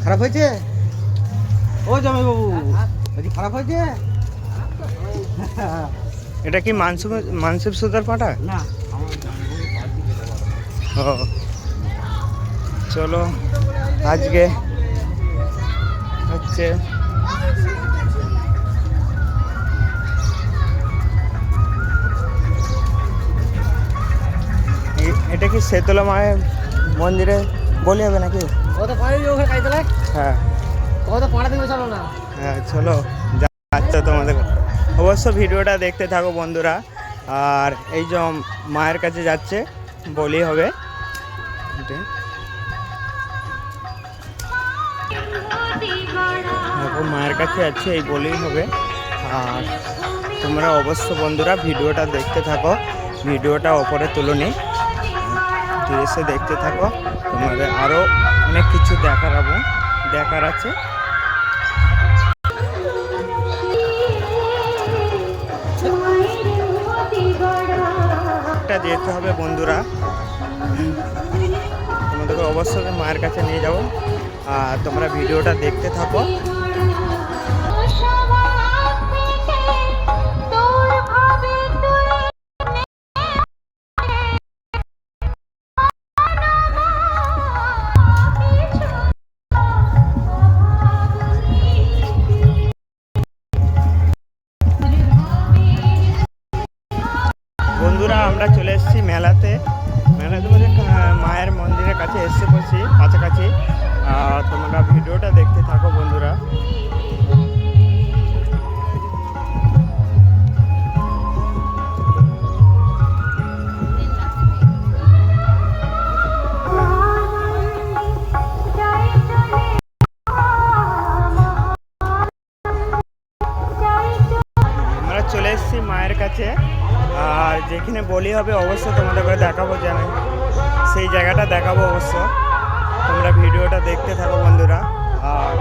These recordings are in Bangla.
খারাপ হয়েছে? ও জামাই বাবু বলছি খারাপ হয়েছে? এটা কি মানসিব সুতার পাটা? না ও চলো আজকে হচ্ছে এটা কি শেতলা মায়ের মন্দিরে বলি হবে নাকি? ও তো পাড়ি ওখানে কাইতলে। হ্যাঁ ও তো পাড়া দিকে চলো না। হ্যাঁ চলো যাচ্ছে তোমাদের, অবশ্য ভিডিওটা দেখতে থাকো বন্ধুরা। আর এই যে মায়ের কাছে যাচ্ছে, বলি হবে দেখো মায়ের কাছে যাচ্ছে, এই বলি হবে। আর তোমরা অবশ্য বন্ধুরা ভিডিওটা দেখতে থাকো, ভিডিওটা ওপরে তুলে এসে দেখতে থাকো, তোমাদের আরও অনেক কিছু দেখার আছে। যেতে হবে বন্ধুরা, তোমাদেরকে অবশ্যই মায়ের কাছে নিয়ে যাবো, আর তোমরা ভিডিওটা দেখতে থাকো। বন্ধুরা আমরা চলে এসেছি মেলাতে বলে মায়ের মন্দিরের কাছে এসে বলছি কাছাকাছি। তোমরা ভিডিওটা দেখতে থাকো বন্ধুরা। আমরা চলে এসেছি মায়ের কাছে, আর যেখানে বলি হবে অবশ্যই তোমাদের করে দেখাবো, জানাই সেই জায়গাটা দেখাবো অবশ্য। তোমরা ভিডিওটা দেখতে থাকো বন্ধুরা। আর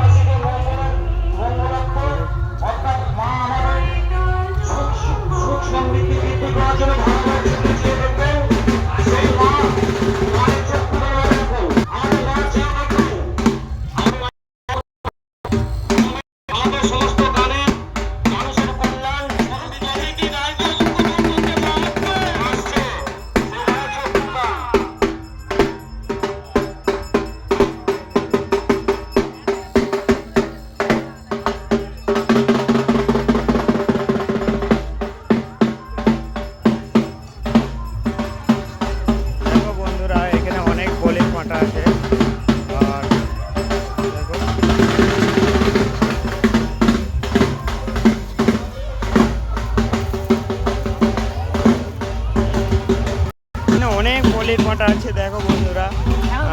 অনেক বলির পাটা আছে দেখো বন্ধুরা।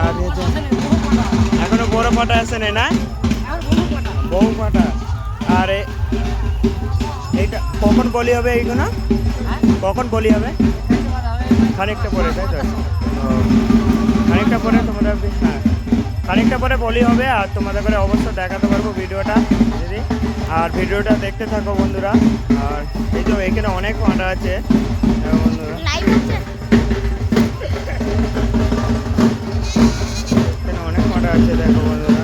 আর এখনো বড় পাটা আছে না, বহু পাটা। আর এইটা কখন বলি হবে? এইগুলো কখন বলি হবে? খানিকটা পরে, তাই তো? খানিকটা পরে তোমরা, হ্যাঁ খানিকটা পরে বলি হবে। আর তোমাদের করে অবশ্যই দেখাতে পারবো ভিডিওটা দিদি, আর ভিডিওটা দেখতে থাকো বন্ধুরা। আর এই তো এখানে অনেক পাটা আছে বন্ধুরা, অনেক পাটা আছে দেখো বন্ধুরা।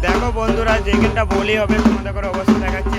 দেখো বন্ধুরা যেখানটা বলি হবে তোমাদের করে অবশ্যই দেখাচ্ছি।